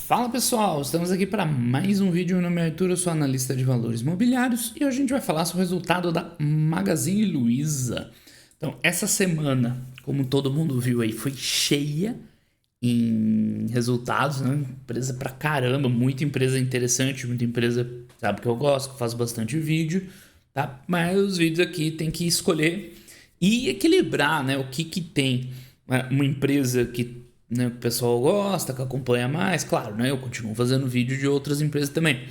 Fala pessoal, estamos aqui para mais um vídeo. Meu nome é Arthur, eu sou analista de valores imobiliários e hoje a gente vai falar sobre o resultado da Magazine Luiza. Então, essa semana, como todo mundo viu aí, foi cheia em resultados, né? Empresa pra caramba, muita empresa interessante, muita empresa, sabe, que eu gosto, que faz bastante vídeo, tá? Mas os vídeos aqui tem que escolher e equilibrar, né? O que tem uma empresa que, né, o pessoal gosta, que acompanha mais, claro, né? Eu continuo fazendo vídeo de outras empresas também,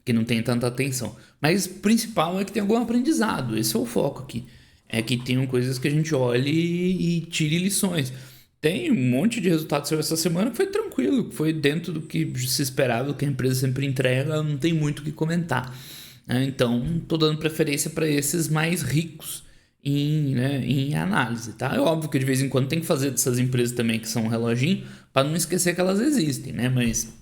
que não tem tanta atenção. Mas o principal é que tem algum aprendizado, esse é o foco aqui. É que tenham coisas que a gente olhe e tire lições. Tem um monte de resultados essa semana que foi tranquilo, foi dentro do que se esperava, do que a empresa sempre entrega, não tem muito o que comentar. Então, estou dando preferência para esses mais ricos em análise, tá? É óbvio que de vez em quando tem que fazer dessas empresas também que são um reloginho para não esquecer que elas existem, né? Mas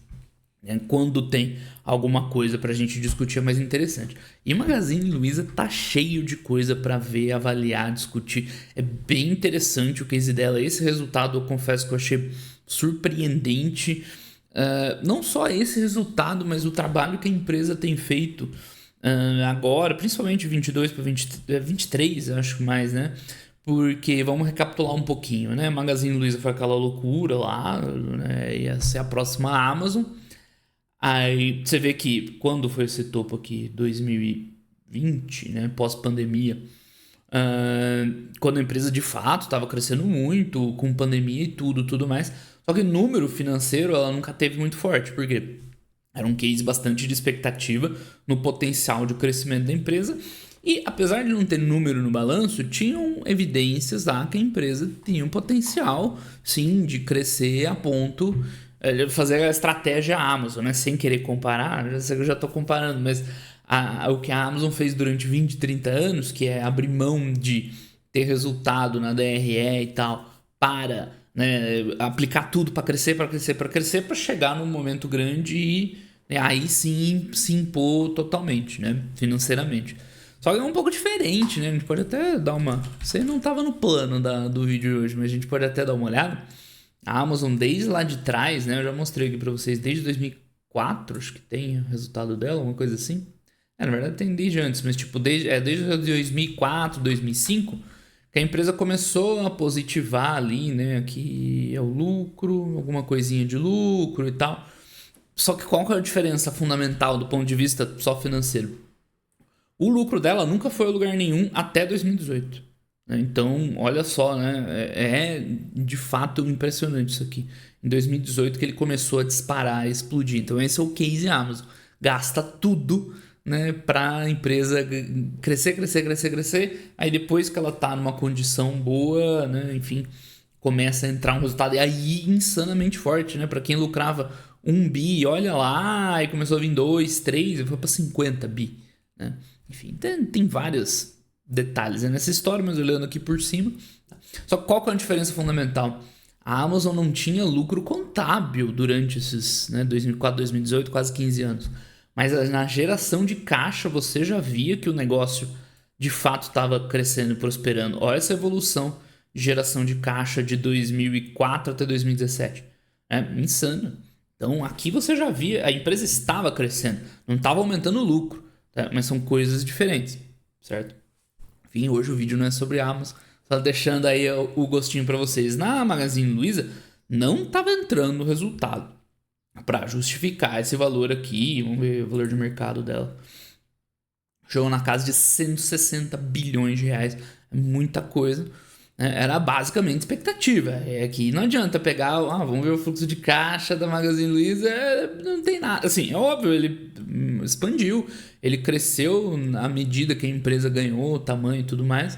quando tem alguma coisa para a gente discutir é mais interessante. E o Magazine Luiza tá cheio de coisa para ver, avaliar, discutir. É bem interessante o case dela. Esse resultado eu confesso que eu achei surpreendente. Não só esse resultado, mas o trabalho que a empresa tem feito agora, principalmente 22 para 23, acho que mais, né? Porque vamos recapitular um pouquinho, né? Magazine Luiza foi aquela loucura lá, né? Ia ser a próxima Amazon. Aí você vê que quando foi esse topo aqui, 2020, né? Pós-pandemia, quando a empresa de fato estava crescendo muito, com pandemia e tudo mais. Só que o número financeiro ela nunca teve muito forte, porque era um case bastante de expectativa no potencial de crescimento da empresa. E apesar de não ter número no balanço, tinham evidências lá que a empresa tinha um potencial, sim, de crescer a ponto de fazer a estratégia Amazon, né? Sem querer comparar, eu sei que eu já estou comparando, mas o que a Amazon fez durante 20, 30 anos, que é abrir mão de ter resultado na DRE e tal, para, né, aplicar tudo para crescer, para chegar num momento grande e, né, aí sim se impor totalmente, né, financeiramente. Só que é um pouco diferente, né? A gente pode até dar uma... Isso aí não estava no plano do vídeo de hoje, mas a gente pode até dar uma olhada. A Amazon, desde lá de trás, né? Eu já mostrei aqui para vocês, desde 2004, acho que tem o resultado dela, uma coisa assim. Na verdade tem desde antes, mas tipo, desde 2004, 2005, que a empresa começou a positivar ali, né? Aqui é o lucro, alguma coisinha de lucro e tal. Só que qual que é a diferença fundamental do ponto de vista só financeiro? O lucro dela nunca foi a lugar nenhum até 2018. Então, olha só, né? É de fato impressionante isso aqui. Em 2018 que ele começou a disparar, a explodir. Então, esse é o case Amazon. Gasta tudo, né, para a empresa crescer. Aí depois que ela tá numa condição boa, né, enfim, começa a entrar um resultado. E aí, insanamente forte, né? Para quem lucrava 1 bi, olha lá, e começou a vir 2, 3, e foi para 50 bi, né? Enfim, tem vários detalhes nessa história, mas olhando aqui por cima. Só que qual que é a diferença fundamental? A Amazon não tinha lucro contábil durante esses, né, 2004, 2018, quase 15 anos. Mas na geração de caixa você já via que o negócio de fato estava crescendo e prosperando. Olha essa evolução de geração de caixa de 2004 até 2017. É insano. Então aqui você já via, a empresa estava crescendo, não estava aumentando o lucro. Tá? Mas são coisas diferentes, certo? Enfim, hoje o vídeo não é sobre Amazon, só deixando aí o gostinho para vocês. Na Magazine Luiza não estava entrando o resultado para justificar esse valor aqui. Vamos ver o valor de mercado dela. Chegou na casa de 160 bilhões de reais, é muita coisa. Era basicamente expectativa. É que não adianta pegar, vamos ver o fluxo de caixa da Magazine Luiza, não tem nada. Assim, é óbvio, ele expandiu, ele cresceu à medida que a empresa ganhou, tamanho e tudo mais.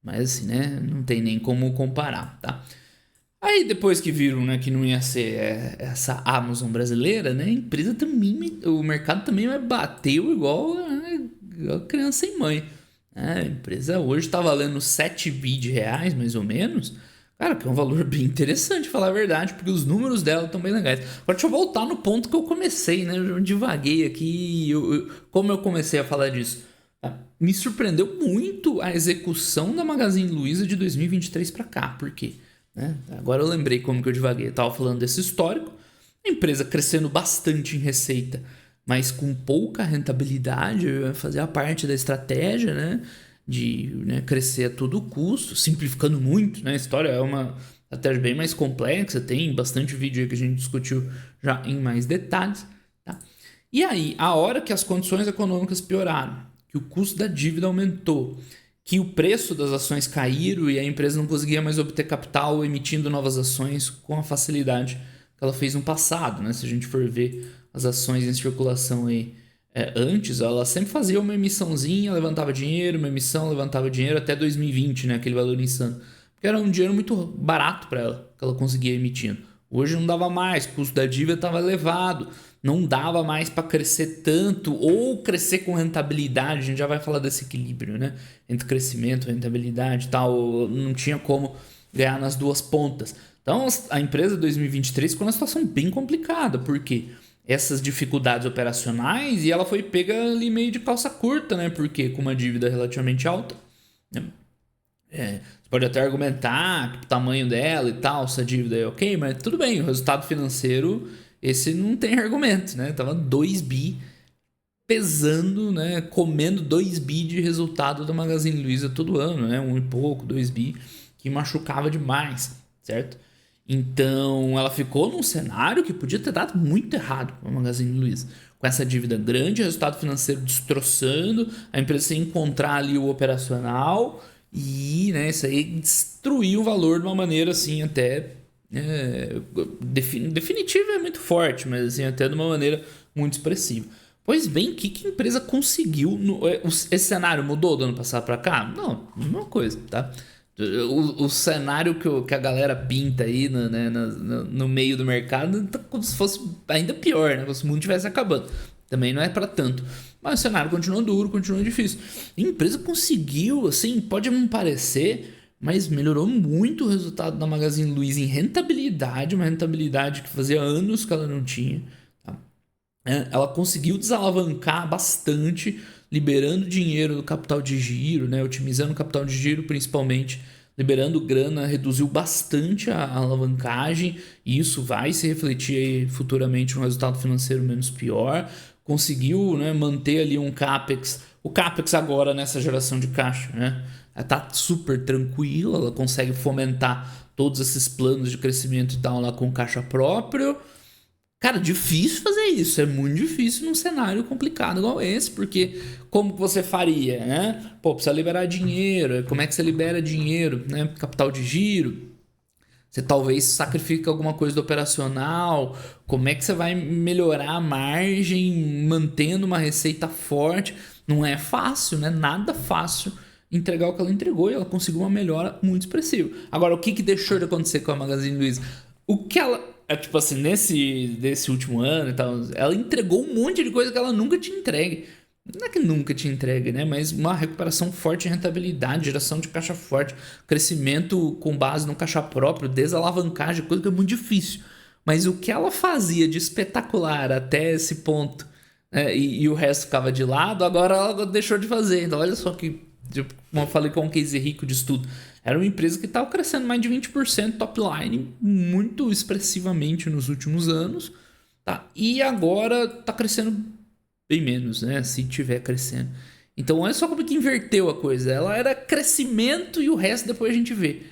Mas assim, né, não tem nem como comparar, tá? Aí depois que viram, né, que não ia ser essa Amazon brasileira, né, a empresa também, o mercado também bateu igual criança sem mãe. A empresa hoje está valendo 7 bi de reais, mais ou menos. Cara, que é um valor bem interessante, falar a verdade, porque os números dela estão bem legais. Agora deixa eu voltar no ponto que eu comecei, né? Eu divaguei aqui, como eu comecei a falar disso. Me surpreendeu muito a execução da Magazine Luiza de 2023 para cá. Por quê? Agora eu lembrei como que eu divaguei. Eu tava falando desse histórico. A empresa crescendo bastante em receita, mas com pouca rentabilidade, fazia parte da estratégia, né? De, né, crescer a todo custo, simplificando muito, né? A história é uma estratégia bem mais complexa, tem bastante vídeo aí que a gente discutiu já em mais detalhes, tá? E aí, a hora que as condições econômicas pioraram, que o custo da dívida aumentou, que o preço das ações caíram e a empresa não conseguia mais obter capital emitindo novas ações com a facilidade que ela fez no passado, né? Se a gente for ver as ações em circulação aí antes, ela sempre fazia uma emissãozinha, levantava dinheiro, uma emissão, levantava dinheiro até 2020, né? Aquele valor insano. Porque era um dinheiro muito barato para ela, que ela conseguia emitindo. Hoje não dava mais, o custo da dívida estava elevado, não dava mais para crescer tanto ou crescer com rentabilidade. A gente já vai falar desse equilíbrio, né? Entre crescimento, rentabilidade e tal. Não tinha como ganhar nas duas pontas. Então a empresa 2023 ficou numa situação bem complicada, porque essas dificuldades operacionais e ela foi pega ali meio de calça curta, né? Porque com uma dívida relativamente alta, né? Você pode até argumentar que o tamanho dela e tal, essa dívida é ok, mas tudo bem, o resultado financeiro, esse não tem argumento, né? Tava 2 bi pesando, né? Comendo 2 bi de resultado da Magazine Luiza todo ano, né? 1 e pouco, 2 bi, que machucava demais, certo? Então ela ficou num cenário que podia ter dado muito errado para a Magazine Luiza. Com essa dívida grande, resultado financeiro destroçando, a empresa sem encontrar ali o operacional e, né, isso aí destruiu o valor de uma maneira assim até definitiva é muito forte, mas assim até de uma maneira muito expressiva. Pois bem, o que a empresa conseguiu? Esse cenário mudou do ano passado para cá? Não, mesma coisa, tá? O cenário que a galera pinta aí no meio do mercado tá como se fosse ainda pior, né? Como se o mundo estivesse acabando. Também não é para tanto. Mas o cenário continua duro, continua difícil. A empresa conseguiu, assim, pode não parecer, mas melhorou muito o resultado da Magazine Luiza em rentabilidade, uma rentabilidade que fazia anos que ela não tinha. Tá? Ela conseguiu desalavancar bastante, liberando dinheiro do capital de giro, né? Otimizando o capital de giro principalmente, liberando grana, reduziu bastante a alavancagem, e isso vai se refletir aí futuramente no resultado financeiro menos pior. Conseguiu, né, manter ali um CAPEX. O CAPEX agora nessa geração de caixa, né? Ela tá super tranquila, ela consegue fomentar todos esses planos de crescimento e tal lá com caixa próprio. Cara, difícil fazer isso, é muito difícil num cenário complicado igual esse, porque como que você faria, né? Pô, precisa liberar dinheiro, como é que você libera dinheiro, né? Capital de giro, você talvez sacrifique alguma coisa do operacional, como é que você vai melhorar a margem mantendo uma receita forte? Não é fácil, né? Nada fácil entregar o que ela entregou e ela conseguiu uma melhora muito expressiva. Agora, o que deixou de acontecer com a Magazine Luiza? O que ela... tipo assim, nesse último ano e tal, ela entregou um monte de coisa que ela nunca tinha entregue. Não é que nunca tinha entregue, né? Mas uma recuperação forte em rentabilidade, geração de caixa forte, crescimento com base no caixa próprio, desalavancagem, coisa que é muito difícil. Mas o que ela fazia de espetacular até esse ponto, e o resto ficava de lado, agora ela deixou de fazer. Então, olha só que, como eu falei, com um case rico de estudo. Era uma empresa que estava crescendo mais de 20% top line, muito expressivamente nos últimos anos, tá? E agora está crescendo bem menos, né? Se tiver crescendo. Então olha só como que inverteu a coisa. Ela era crescimento e o resto depois a gente vê.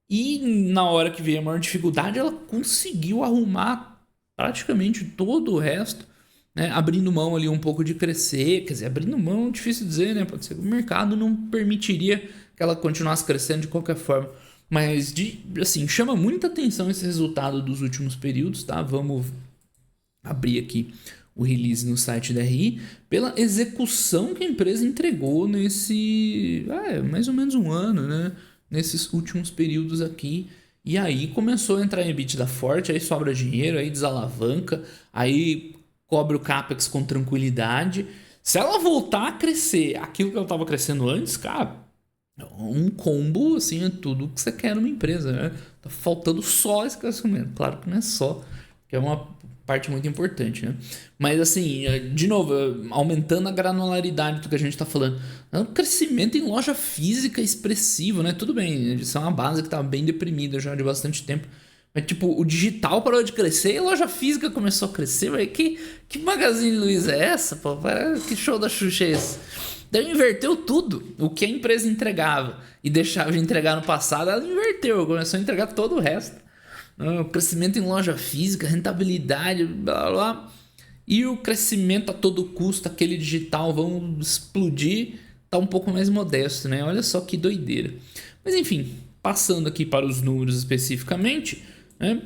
E na hora que veio a maior dificuldade, ela conseguiu arrumar praticamente todo o resto, né? Abrindo mão ali um pouco de crescer. Quer dizer, abrindo mão, difícil dizer, né? Pode ser que o mercado não permitiria que ela continuasse crescendo de qualquer forma. Mas, assim, chama muita atenção esse resultado dos últimos períodos, tá? Vamos abrir aqui o release no site da RI, pela execução que a empresa entregou nesse... mais ou menos um ano, né? Nesses últimos períodos aqui. E aí começou a entrar em EBITDA forte, aí sobra dinheiro, aí desalavanca, aí cobre o CAPEX com tranquilidade. Se ela voltar a crescer aquilo que ela estava crescendo antes, cara... um combo, assim, é tudo que você quer numa empresa, né? Tá faltando só esse crescimento. Claro que não é só, que é uma parte muito importante, né? Mas, assim, de novo, aumentando a granularidade do que a gente tá falando. É um crescimento em loja física expressivo, né? Tudo bem, isso é uma base que tá bem deprimida já de bastante tempo. Mas, tipo, o digital parou de crescer e a loja física começou a crescer. Mas que Magazine Luiza é essa, pô? Que show da Xuxa é esse? Daí inverteu tudo. O que a empresa entregava e deixava de entregar no passado, ela inverteu. Começou a entregar todo o resto. O crescimento em loja física, rentabilidade, blá blá blá. E o crescimento a todo custo, aquele digital, vão explodir, tá um pouco mais modesto, né? Olha só que doideira. Mas enfim, passando aqui para os números especificamente, né?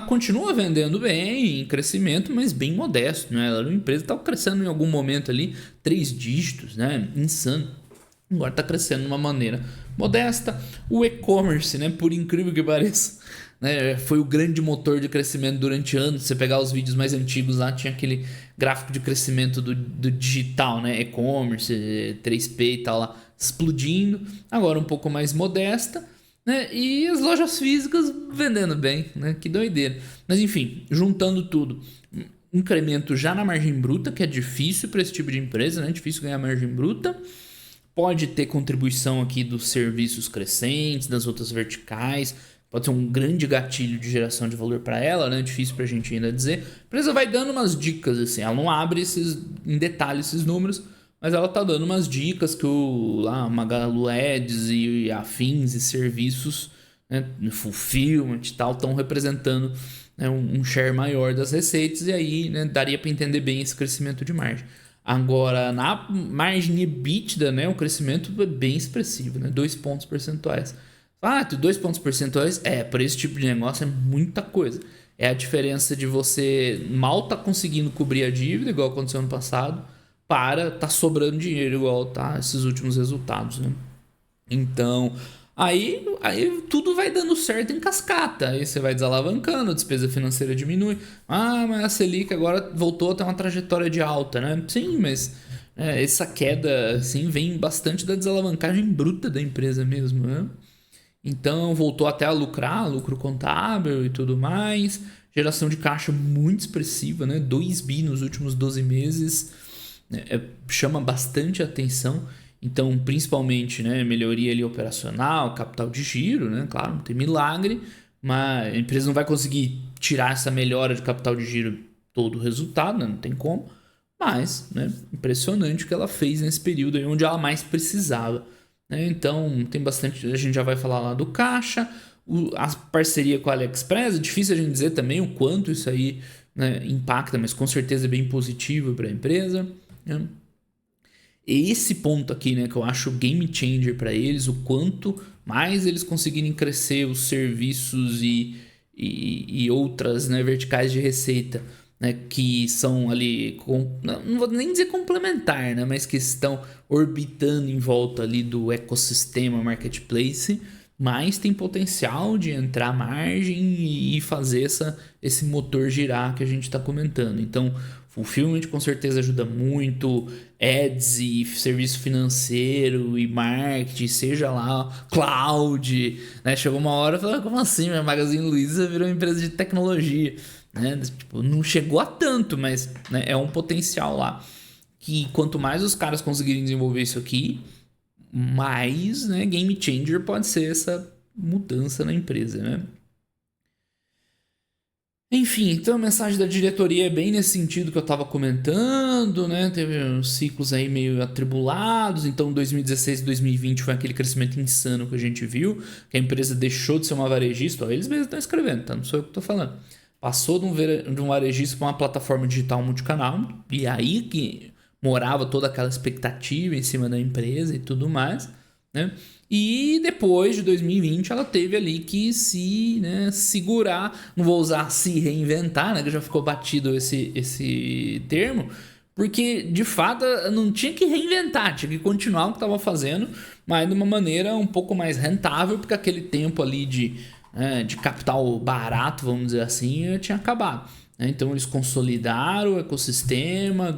Continua vendendo bem, em crescimento, mas bem modesto, né? Ela era uma empresa que estava crescendo em algum momento ali, 3 dígitos, né? Insano. Agora está crescendo de uma maneira modesta. O e-commerce, né? Por incrível que pareça, né? Foi o grande motor de crescimento durante anos. Se você pegar os vídeos mais antigos lá, tinha aquele gráfico de crescimento do digital, né? E-commerce, 3P e tal lá, explodindo. Agora um pouco mais modesta, né? E as lojas físicas vendendo bem, né? Que doideira. Mas enfim, juntando tudo, incremento já na margem bruta, que é difícil para esse tipo de empresa, né? Difícil ganhar margem bruta. Pode ter contribuição aqui dos serviços crescentes, das outras verticais. Pode ser um grande gatilho de geração de valor para ela, né? Difícil para a gente ainda dizer. A empresa vai dando umas dicas, assim. Ela não abre em detalhe esses números, mas ela tá dando umas dicas que o Magalu Ads e afins e serviços, né, fulfillment e tal, estão representando, né, um share maior das receitas. E aí, né, daria para entender bem esse crescimento de margem. Agora, na margem EBITDA, né, o crescimento é bem expressivo, né, 2 pontos percentuais. 2 pontos percentuais, para esse tipo de negócio é muita coisa. É a diferença de você mal tá conseguindo cobrir a dívida, igual aconteceu ano passado, para tá sobrando dinheiro, igual tá esses últimos resultados, né? Então, aí tudo vai dando certo em cascata. Aí você vai desalavancando, a despesa financeira diminui. Mas a Selic agora voltou a ter uma trajetória de alta, né? Sim, mas essa queda assim, vem bastante da desalavancagem bruta da empresa mesmo, né? Então voltou até a lucrar, lucro contábil e tudo mais. Geração de caixa muito expressiva, né? 2 bi nos últimos 12 meses. Chama bastante atenção. Então, principalmente, né, melhoria ali operacional, capital de giro, né? Claro, não tem milagre, mas a empresa não vai conseguir tirar essa melhora de capital de giro todo o resultado, né? Não tem como. Mas, né, impressionante o que ela fez nesse período aí onde ela mais precisava. Então, tem bastante. A gente já vai falar lá do caixa, a parceria com a AliExpress. É difícil a gente dizer também o quanto isso aí, né, impacta, mas com certeza é bem positivo para a empresa, né? Esse ponto aqui, né, que eu acho game changer para eles, o quanto mais eles conseguirem crescer os serviços e outras, né, verticais de receita, né, que são ali, não vou nem dizer complementar, né, mas que estão orbitando em volta ali do ecossistema marketplace, mas tem potencial de entrar margem e fazer esse motor girar que a gente está comentando. Então, fulfillment com certeza ajuda muito, ads e serviço financeiro e marketing, seja lá, cloud, né? Chegou uma hora e falou, como assim? A Magazine Luiza virou uma empresa de tecnologia, né? Tipo, não chegou a tanto, mas, né, é um potencial lá. Que quanto mais os caras conseguirem desenvolver isso aqui, mais, né, game changer pode ser essa mudança na empresa, né? Enfim, então a mensagem da diretoria é bem nesse sentido que eu estava comentando, né? Teve uns ciclos aí meio atribulados, então 2016 e 2020 foi aquele crescimento insano que a gente viu, que a empresa deixou de ser uma varejista, ó, eles mesmos estão escrevendo, tá? Não sou eu que estou falando. Passou de um varejista para uma plataforma digital multicanal, e aí que morava toda aquela expectativa em cima da empresa e tudo mais, né? E depois de 2020 ela teve ali que se, né, segurar, não vou usar se reinventar, né, que já ficou batido esse termo, porque de fato não tinha que reinventar, tinha que continuar o que estava fazendo, mas de uma maneira um pouco mais rentável, porque aquele tempo ali de capital barato, vamos dizer assim, tinha acabado. Então eles consolidaram o ecossistema,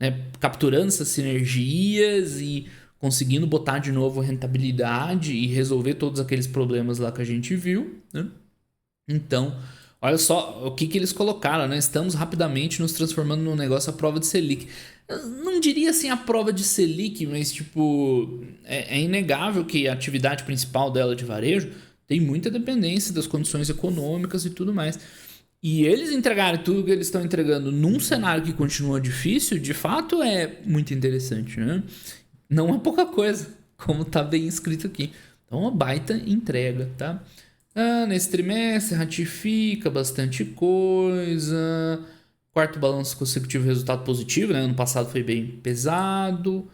né, capturando essas sinergias e conseguindo botar de novo rentabilidade e resolver todos aqueles problemas lá que a gente viu, né? Então, olha só o que eles colocaram, né? Estamos rapidamente nos transformando num negócio à prova de Selic. Eu não diria assim a prova de Selic, mas tipo, é inegável que a atividade principal dela de varejo tem muita dependência das condições econômicas e tudo mais. E eles entregarem tudo que eles estão entregando num cenário que continua difícil, de fato é muito interessante, né? Não é pouca coisa, como tá bem escrito aqui. Então, uma baita entrega, tá? Nesse trimestre, ratifica bastante coisa. Quarto balanço consecutivo, resultado positivo, né? Ano passado foi bem pesado.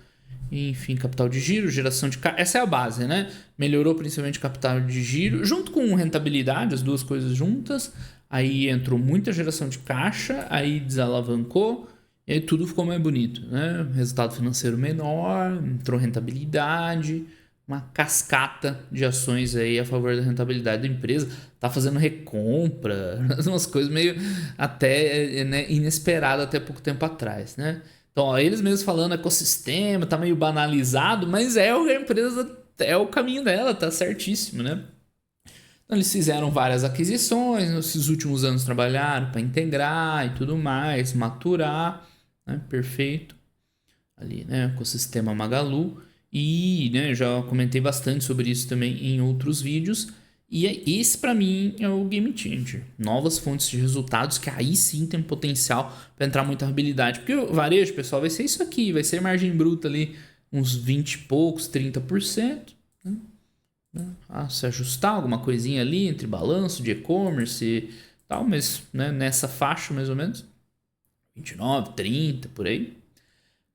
Enfim, capital de giro, geração de caixa. Essa é a base, né? Melhorou principalmente capital de giro, junto com rentabilidade, as duas coisas juntas. Aí entrou muita geração de caixa, aí desalavancou, e aí tudo ficou mais bonito, né? Resultado financeiro menor, entrou rentabilidade, uma cascata de ações aí a favor da rentabilidade da empresa. Tá fazendo recompra, umas coisas meio até, né, inesperadas até pouco tempo atrás, né? Então, ó, eles mesmos falando ecossistema, tá meio banalizado, mas a empresa, é o caminho dela, tá certíssimo, né? Então, eles fizeram várias aquisições, nesses últimos anos trabalharam para integrar e tudo mais, maturar, né? Perfeito. Ali, né? Ecossistema Magalu. E, né, já comentei bastante sobre isso também em outros vídeos. E esse, para mim, é o game changer. Novas fontes de resultados que aí sim tem potencial para entrar muita habilidade. Porque o varejo, pessoal, vai ser isso aqui. Vai ser margem bruta ali, uns 20 e poucos, 30%. Né? Se ajustar alguma coisinha ali entre balanço de e-commerce e tal. Mas, né, nessa faixa, mais ou menos. 29, 30, por aí.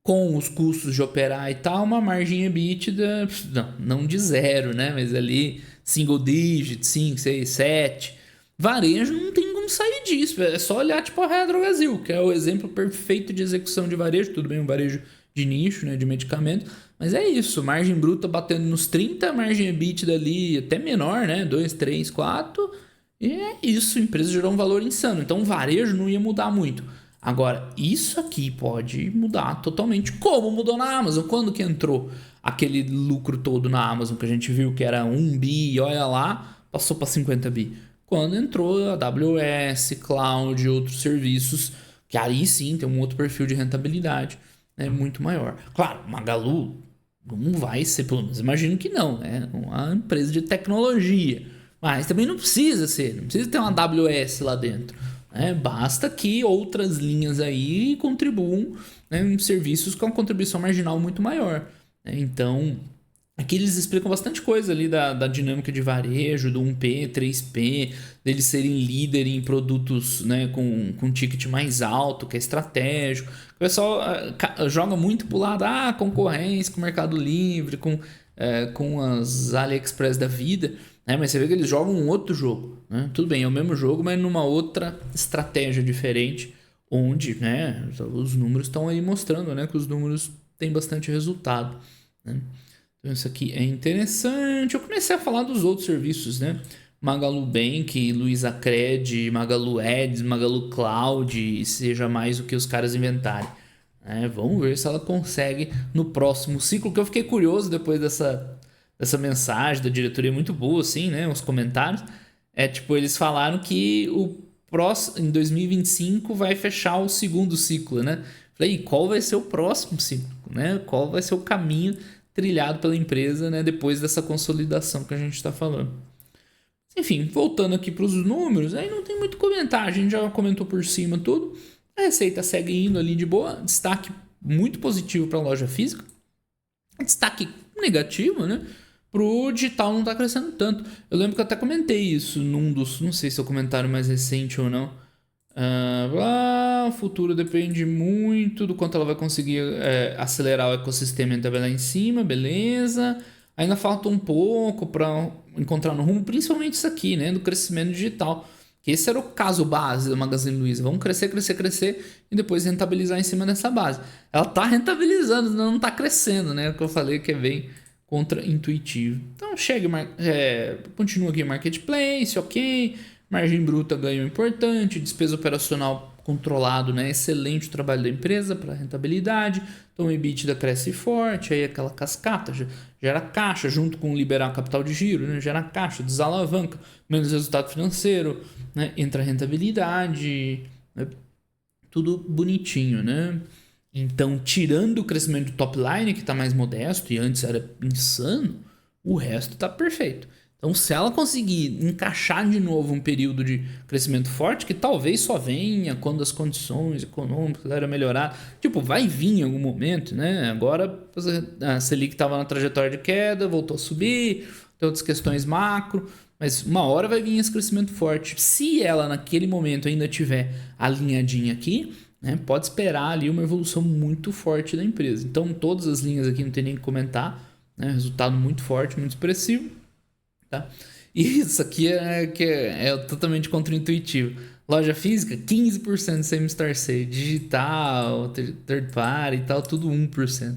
Com os custos de operar e tal, uma margem EBITDA, não de zero, né? Mas ali, single digit, 5, 6, 7. Varejo não tem como sair disso. É só olhar tipo a Redro Brasil, que é o exemplo perfeito de execução de varejo. Tudo bem, um varejo de nicho, né? De medicamento. Mas é isso, margem bruta batendo nos 30, margem EBITDA ali até menor, né? 2, 3, 4. E é isso, a empresa gerou um valor insano. Então o varejo não ia mudar muito. Agora, isso aqui pode mudar totalmente, como mudou na Amazon. Quando que entrou aquele lucro todo na Amazon que a gente viu que era 1 bi, olha lá, passou para 50 bi. Quando entrou a AWS, Cloud e outros serviços, que aí sim tem um outro perfil de rentabilidade, né, muito maior. Claro, Magalu não vai ser, pelo menos imagino que não, né? Uma empresa de tecnologia. Mas também não precisa ser, não precisa ter uma AWS lá dentro. Basta que outras linhas aí contribuam, né, em serviços com uma contribuição marginal muito maior. Então, aqui eles explicam bastante coisa ali da dinâmica de varejo, do 1P, 3P, deles serem líder em produtos, né, com ticket mais alto, que é estratégico. O pessoal joga muito pro lado, concorrência com o Mercado Livre, com as AliExpress da vida. Mas você vê que eles jogam um outro jogo, né? Tudo bem, é o mesmo jogo, mas numa outra estratégia diferente, onde, né, os números estão aí mostrando, né, que os números têm bastante resultado, né? Então isso aqui é interessante. Eu comecei a falar dos outros serviços, né? Magalu Bank, Luizacred, Magalu Ads, Magalu Cloud, seja mais o que os caras inventarem. Vamos ver se ela consegue no próximo ciclo, que eu fiquei curioso depois dessa mensagem da diretoria, muito boa, assim, né? Os comentários. Tipo, eles falaram que em 2025 vai fechar o segundo ciclo, né? Falei, e qual vai ser o próximo ciclo, né? Qual vai ser o caminho trilhado pela empresa, né? Depois dessa consolidação que a gente está falando. Enfim, voltando aqui para os números, aí não tem muito comentário, a gente já comentou por cima tudo. A receita segue indo ali de boa, destaque muito positivo para a loja física, destaque negativo, né? Pro digital não tá crescendo tanto. Eu lembro que eu até comentei isso num dos... Não sei se é o comentário mais recente ou não. O futuro depende muito do quanto ela vai conseguir acelerar o ecossistema e lá em cima, beleza. Ainda falta um pouco para encontrar no rumo, principalmente isso aqui, né? Do crescimento digital. Que esse era o caso base da Magazine Luiza. Vamos crescer, crescer, crescer e depois rentabilizar em cima dessa base. Ela tá rentabilizando, não tá crescendo, né? O que eu falei que é bem contra-intuitivo. Então continua aqui marketplace, ok, margem bruta ganho importante, despesa operacional controlado, né? Excelente o trabalho da empresa para rentabilidade, então o EBITDA cresce forte, aí aquela cascata gera caixa junto com liberar capital de giro, né? Gera caixa, desalavanca, menos resultado financeiro, né? Entra rentabilidade, né? Tudo bonitinho, né? Então, tirando o crescimento do top line, que está mais modesto e antes era insano, o resto está perfeito. Então, se ela conseguir encaixar de novo um período de crescimento forte, que talvez só venha quando as condições econômicas eram melhorar, tipo, vai vir em algum momento, né? Agora a Selic estava na trajetória de queda, voltou a subir, tem outras questões macro, mas uma hora vai vir esse crescimento forte. Se ela naquele momento ainda tiver alinhadinha aqui, né, pode esperar ali uma evolução muito forte da empresa. Então, todas as linhas aqui não tem nem que comentar, né? Resultado muito forte, muito expressivo. Tá? E isso aqui é totalmente contraintuitivo. Loja física, 15% same-store sale. Digital, third party e tal, tudo 1%.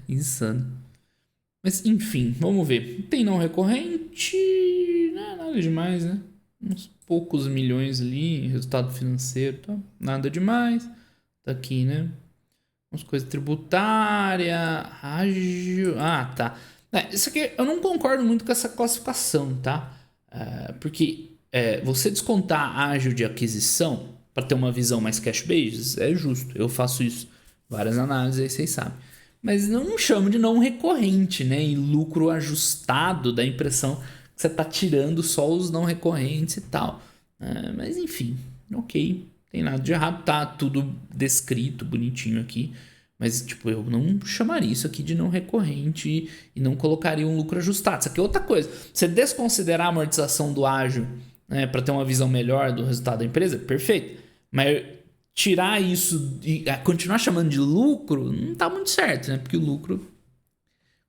Insano. Mas enfim, vamos ver. Tem não recorrente, não é nada demais, né? Uns poucos milhões ali, resultado financeiro, tá? Nada demais. Tá aqui, né? Umas coisas tributárias, ágil. Ah, tá. Isso aqui eu não concordo muito com essa classificação, tá? Porque você descontar ágil de aquisição para ter uma visão mais cash-based é justo. Eu faço isso. Várias análises aí, vocês sabem. Mas eu não chamo de não recorrente, né? E lucro ajustado dá a impressão que você tá tirando só os não recorrentes e tal. Mas enfim, ok. Tem nada de errado, tá tudo descrito bonitinho aqui. Mas, tipo, eu não chamaria isso aqui de não recorrente e não colocaria um lucro ajustado. Isso aqui é outra coisa. Você desconsiderar a amortização do ágio, né, para ter uma visão melhor do resultado da empresa, perfeito. Mas tirar isso e continuar chamando de lucro, não tá muito certo, né? Porque o lucro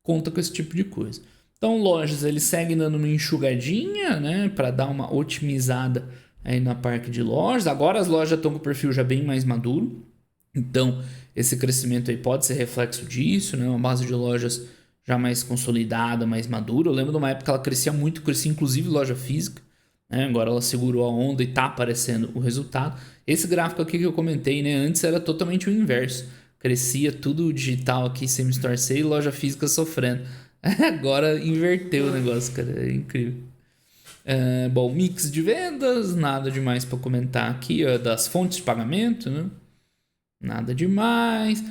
conta com esse tipo de coisa. Então, lojas, eles seguem dando uma enxugadinha, né, para dar uma otimizada aí na parte de lojas. Agora as lojas estão com o perfil já bem mais maduro. Então, esse crescimento aí pode ser reflexo disso, né? Uma base de lojas já mais consolidada, mais madura. Eu lembro de uma época que ela crescia muito, crescia inclusive loja física, né? Agora ela segurou a onda e tá aparecendo o resultado. Esse gráfico aqui que eu comentei, né? Antes era totalmente o inverso. Crescia tudo digital aqui, same-store sale, loja física sofrendo. Agora inverteu o negócio, cara. É incrível. Bom, mix de vendas, nada demais para comentar aqui, das fontes de pagamento, né? Nada demais.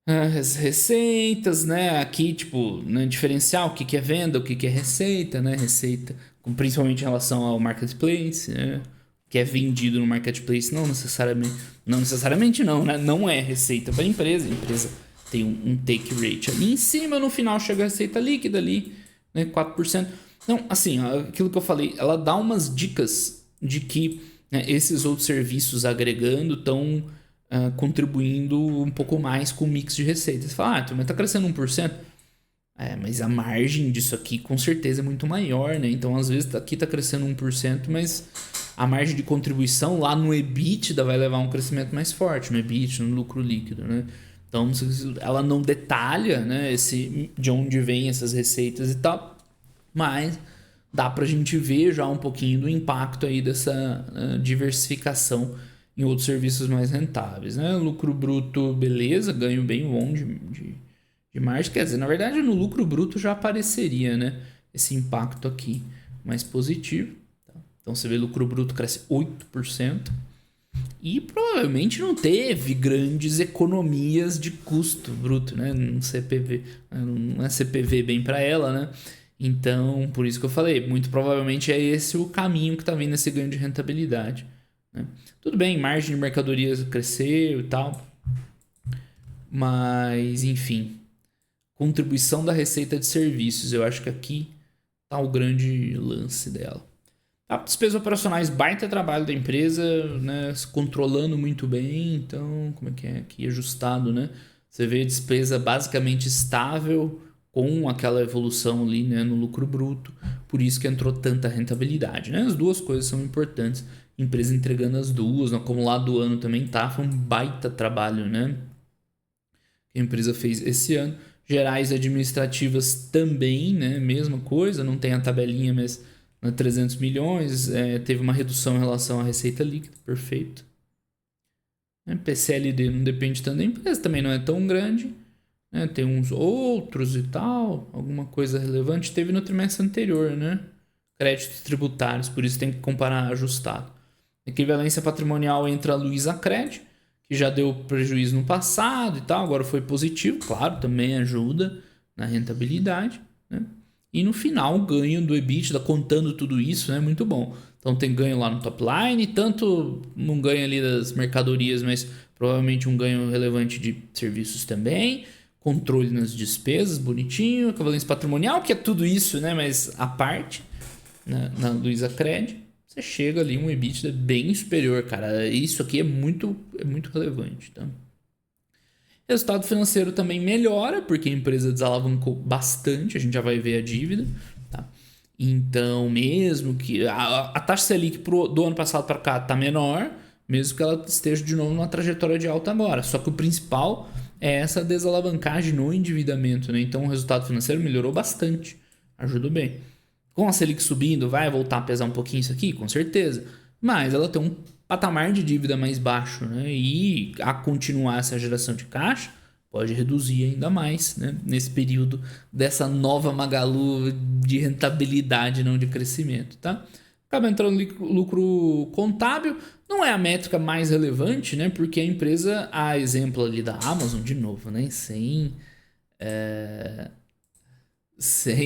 As receitas, né? Aqui, tipo, né, diferencial o que é venda, o que é receita, né? Receita, principalmente em relação ao marketplace, né? Que é vendido no marketplace, não necessariamente não, né? Não é receita para a empresa. A empresa tem um take rate ali em cima, no final chega a receita líquida ali, né? 4%. Então, assim, aquilo que eu falei, ela dá umas dicas de que, né, esses outros serviços agregando estão contribuindo um pouco mais com o mix de receitas. Você fala, mas tá crescendo 1%. Mas a margem disso aqui com certeza é muito maior, né? Então, às vezes, aqui tá crescendo 1%, mas a margem de contribuição lá no EBITDA vai levar a um crescimento mais forte, no EBITDA, no lucro líquido, né? Então, ela não detalha, né, de onde vem essas receitas e tal, mas dá pra gente ver já um pouquinho do impacto aí dessa diversificação em outros serviços mais rentáveis, né? Lucro bruto, beleza, ganho bem bom de margem. Quer dizer, na verdade, no lucro bruto já apareceria, né, esse impacto aqui mais positivo. Tá? Então, você vê lucro bruto cresce 8%. E provavelmente não teve grandes economias de custo bruto, né? No CPV. Não é CPV bem para ela, né? Então, por isso que eu falei, muito provavelmente é esse o caminho que está vindo esse ganho de rentabilidade, né? Tudo bem, margem de mercadorias cresceu e tal, mas enfim, contribuição da receita de serviços, eu acho que aqui está o grande lance dela. Tá? Despesas operacionais, baita trabalho da empresa, né? Se controlando muito bem, então, como é que é aqui? Ajustado, né? Você vê a despesa basicamente estável, com aquela evolução ali, né, no lucro bruto, por isso que entrou tanta rentabilidade, né? As duas coisas são importantes, empresa entregando as duas, no acumulado do ano também tá, foi um baita trabalho, né, que a empresa fez esse ano. Gerais administrativas também, né, mesma coisa, não tem a tabelinha, mas 300 milhões, teve uma redução em relação à receita líquida, perfeito. PCLD não depende tanto da empresa, também não é tão grande, né? Tem uns outros e tal, alguma coisa relevante teve no trimestre anterior, né? Créditos tributários, por isso tem que comparar ajustado. Equivalência patrimonial entra a Luizacred, que já deu prejuízo no passado e tal, agora foi positivo, claro, também ajuda na rentabilidade, né? E no final, o ganho do EBITDA, contando tudo isso, é muito bom. Então tem ganho lá no top line, tanto um ganho ali das mercadorias, mas provavelmente um ganho relevante de serviços também. Controle nas despesas, bonitinho. Equivalência patrimonial, que é tudo isso, né? Mas a parte, né? Na Luizacred, você chega ali um EBITDA bem superior, cara. Isso aqui é muito relevante, tá? Resultado financeiro também melhora, porque a empresa desalavancou bastante, a gente já vai ver a dívida, tá? Então, mesmo que a taxa Selic do ano passado para cá está menor, mesmo que ela esteja de novo numa trajetória de alta agora. Só que o principal é essa desalavancagem no endividamento, né? Então, o resultado financeiro melhorou bastante, ajudou bem. Com a Selic subindo, vai voltar a pesar um pouquinho isso aqui? Com certeza. Mas ela tem um patamar de dívida mais baixo, né? E a continuar essa geração de caixa, pode reduzir ainda mais, né? Nesse período dessa nova Magalu de rentabilidade, não de crescimento, tá? Acaba entrando lucro contábil, não é a métrica mais relevante, né? Porque a empresa, a exemplo ali da Amazon, de novo, né? Sem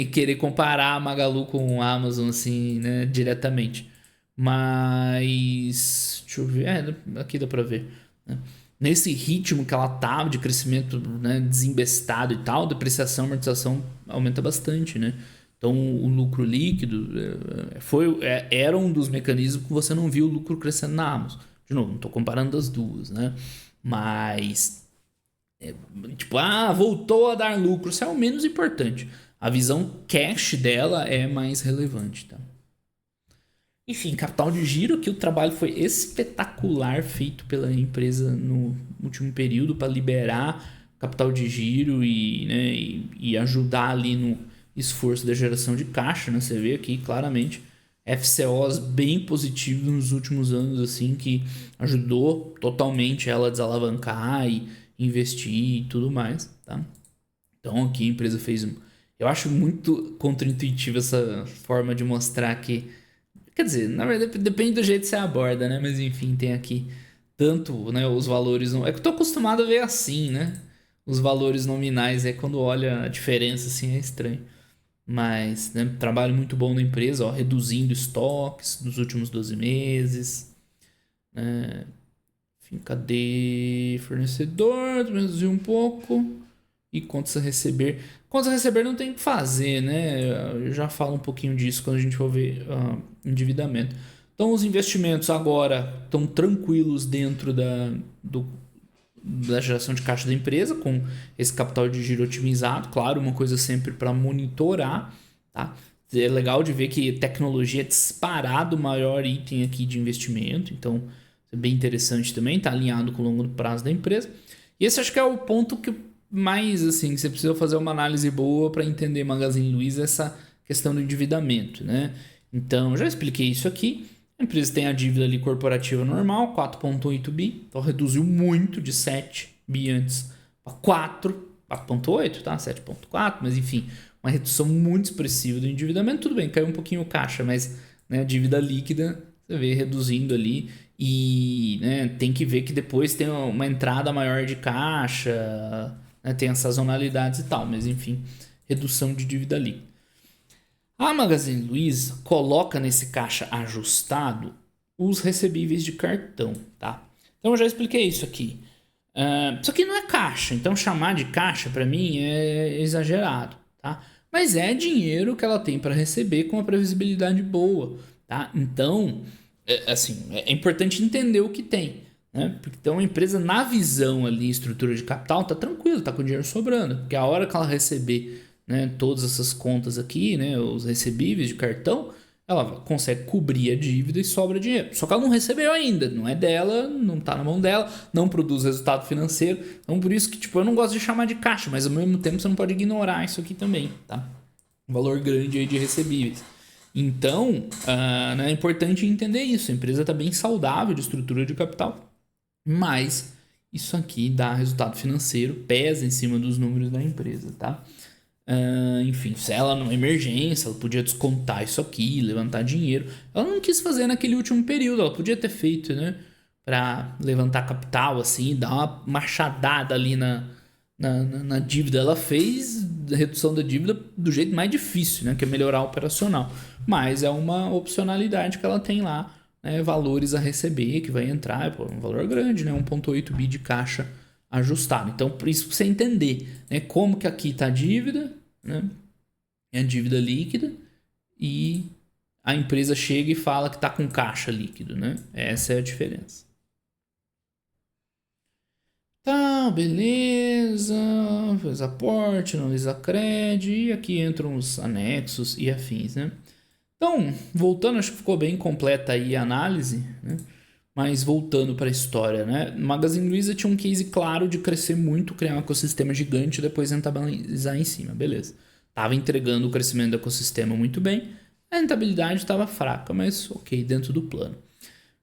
querer comparar a Magalu com a Amazon, assim, né, diretamente. Mas, deixa eu ver, aqui dá pra ver, né? Nesse ritmo que ela tá de crescimento, né, desembestado e tal, depreciação, amortização aumenta bastante, né? Então, o lucro líquido era um dos mecanismos que você não viu o lucro crescendo na Amazon. De novo, não tô comparando as duas, né? Mas, tipo, voltou a dar lucro, isso é o menos importante. A visão cash dela é mais relevante, tá? Enfim, capital de giro, que o trabalho foi espetacular feito pela empresa no último período para liberar capital de giro e ajudar ali no esforço da geração de caixa, né? Você vê aqui claramente FCOs bem positivos nos últimos anos, assim, que ajudou totalmente ela a desalavancar e investir e tudo mais, tá? Então aqui a empresa fez... Eu acho muito contraintuitiva essa forma de mostrar que... Quer dizer, na verdade depende do jeito que você aborda, né? Mas enfim, tem aqui tanto, né, os valores... É que eu tô acostumado a ver assim, né? Os valores nominais, quando olha a diferença, assim, é estranho. Mas, né, trabalho muito bom na empresa, ó, reduzindo estoques nos últimos 12 meses. Né? Enfim, cadê fornecedor? Reduziu um pouco. E contas a receber. Contas a receber não tem o que fazer, né? Eu já falo um pouquinho disso quando a gente for ver endividamento. Então, os investimentos agora estão tranquilos dentro da geração de caixa da empresa, com esse capital de giro otimizado. Claro, uma coisa sempre para monitorar, tá? É legal de ver que tecnologia é disparado o maior item aqui de investimento. Então, é bem interessante também, está alinhado com o longo prazo da empresa. E esse acho que é o ponto que mais, assim, você precisa fazer uma análise boa para entender Magazine Luiza, essa questão do endividamento, né? Então, já expliquei isso aqui. A empresa tem a dívida ali corporativa normal, 4,8 bi. Então, reduziu muito de 7 bi antes para 4,8, tá? 7,4, mas enfim, uma redução muito expressiva do endividamento. Tudo bem, caiu um pouquinho o caixa, mas, né, a dívida líquida, você vê reduzindo ali. E, né, tem que ver que depois tem uma entrada maior de caixa, né, tem as sazonalidades e tal, mas enfim, redução de dívida líquida. A Magazine Luiza coloca nesse caixa ajustado os recebíveis de cartão, tá? Então eu já expliquei isso aqui. Isso aqui não é caixa, então chamar de caixa para mim é exagerado, tá? Mas é dinheiro que ela tem para receber com uma previsibilidade boa, tá? Então, assim, é importante entender o que tem. Né? Então a empresa, na visão ali, estrutura de capital, tá tranquilo, tá com dinheiro sobrando, porque a hora que ela receber, né, todas essas contas aqui, né, os recebíveis de cartão, ela consegue cobrir a dívida e sobra dinheiro. Só que ela não recebeu ainda, não é dela, não tá na mão dela, não produz resultado financeiro. Então por isso que, tipo, eu não gosto de chamar de caixa, mas ao mesmo tempo você não pode ignorar isso aqui também, tá? Um valor grande aí de recebíveis. Então, né, é importante entender isso. A empresa está bem saudável de estrutura de capital, mas isso aqui dá resultado financeiro, pesa em cima dos números da empresa, tá? Enfim, se ela numa emergência, ela podia descontar isso aqui, levantar dinheiro. Ela não quis fazer naquele último período, ela podia ter feito, né? Pra levantar capital, assim, dar uma machadada ali na dívida. Ela fez a redução da dívida do jeito mais difícil, né? Que é melhorar o operacional. Mas é uma opcionalidade que ela tem lá, né? Valores a receber, que vai entrar, um valor grande, né? 1,8 bi de caixa ajustado. Então, por isso pra você entender, né? Como que aqui está a dívida, né? É a dívida líquida e a empresa chega e fala que está com caixa líquido, né? Essa é a diferença. Tá, beleza. Fez aporte, analisa crédito. E aqui entram os anexos e afins, né? Então, voltando, acho que ficou bem completa aí a análise, né? Mas voltando para a história, né? Magazine Luiza tinha um case claro de crescer muito, criar um ecossistema gigante e depois rentabilizar em cima, beleza. Tava entregando o crescimento do ecossistema muito bem, a rentabilidade estava fraca, mas ok, dentro do plano.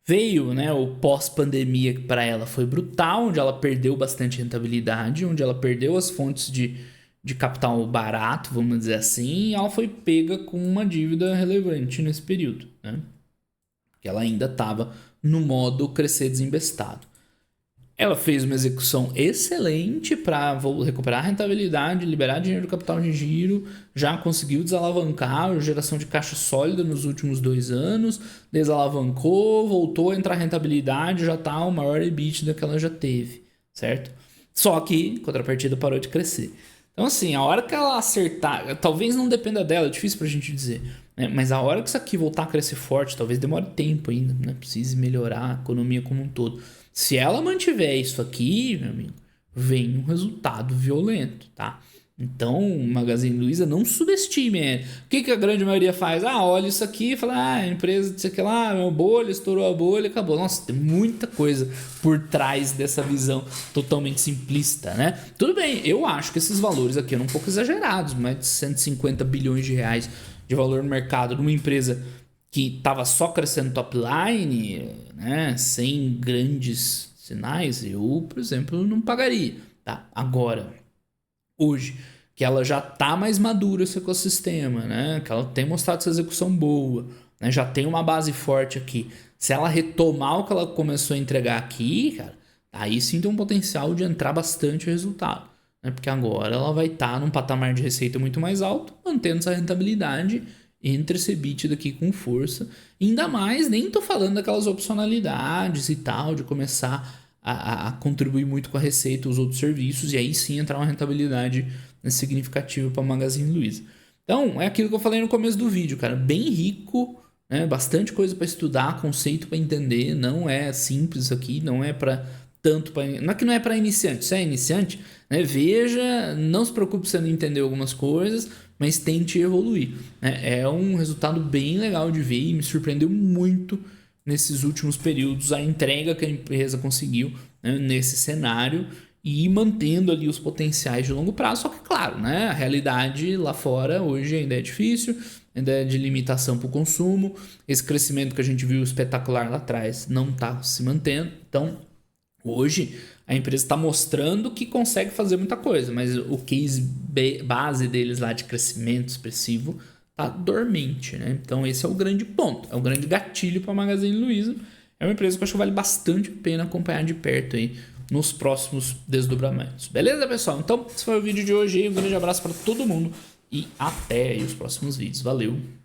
Veio, né, o pós-pandemia, que para ela foi brutal, onde ela perdeu bastante rentabilidade, onde ela perdeu as fontes de capital barato, vamos dizer assim, e ela foi pega com uma dívida relevante nesse período, né? Que ela ainda estava no modo crescer desembestado. Ela fez uma execução excelente para recuperar a rentabilidade, liberar dinheiro do capital de giro, já conseguiu desalavancar a geração de caixa sólida nos últimos 2 anos, desalavancou, voltou a entrar rentabilidade, já está o maior EBITDA que ela já teve, certo? Só que, em contrapartida, parou de crescer. Então, assim, a hora que ela acertar, talvez não dependa dela, é difícil pra gente dizer, né? Mas a hora que isso aqui voltar a crescer forte, talvez demore tempo ainda, né? Precise melhorar a economia como um todo. Se ela mantiver isso aqui, meu amigo, vem um resultado violento, tá? Então, Magazine Luiza, não subestime. O que a grande maioria faz? Olha isso aqui e fala, a empresa, sei que lá, meu bolha, estourou a bolha, acabou. Nossa, tem muita coisa por trás dessa visão totalmente simplista, né? Tudo bem, eu acho que esses valores aqui eram um pouco exagerados, mais de 150 bilhões de reais de valor no mercado numa empresa que estava só crescendo top line, né, sem grandes sinais, eu, por exemplo, não pagaria. Tá? Agora, hoje, que ela já está mais madura esse ecossistema, né, que ela tem mostrado essa execução boa, né, já tem uma base forte aqui. Se ela retomar o que ela começou a entregar aqui, cara, aí sim tem um potencial de entrar bastante resultado. Né, porque agora ela vai estar num patamar de receita muito mais alto, mantendo essa rentabilidade. Entre esse EBITDA aqui com força. Ainda mais, nem tô falando daquelas opcionalidades e tal, de começar a contribuir muito com a receita, os outros serviços, e aí sim entrar uma rentabilidade significativa para Magazine Luiza. Então, é aquilo que eu falei no começo do vídeo, cara. Bem rico, né? Bastante coisa para estudar, conceito para entender. Não é simples isso aqui, não é para tanto para. Não é que não é para iniciante, se é iniciante, né? Veja, não se preocupe se não entender algumas coisas, mas tente evoluir. Né? É um resultado bem legal de ver e me surpreendeu muito nesses últimos períodos a entrega que a empresa conseguiu, né, nesse cenário e mantendo ali os potenciais de longo prazo. Só que, claro, né, a realidade lá fora hoje ainda é difícil, ainda é de limitação para o consumo. Esse crescimento que a gente viu espetacular lá atrás não está se mantendo. Então, hoje a empresa está mostrando que consegue fazer muita coisa, mas o case base deles lá de crescimento expressivo está dormente, né? Então esse é o grande ponto, é o grande gatilho para a Magazine Luiza. É uma empresa que eu acho que vale bastante a pena acompanhar de perto aí nos próximos desdobramentos. Beleza, pessoal? Então esse foi o vídeo de hoje. Um grande abraço para todo mundo e até aí os próximos vídeos. Valeu!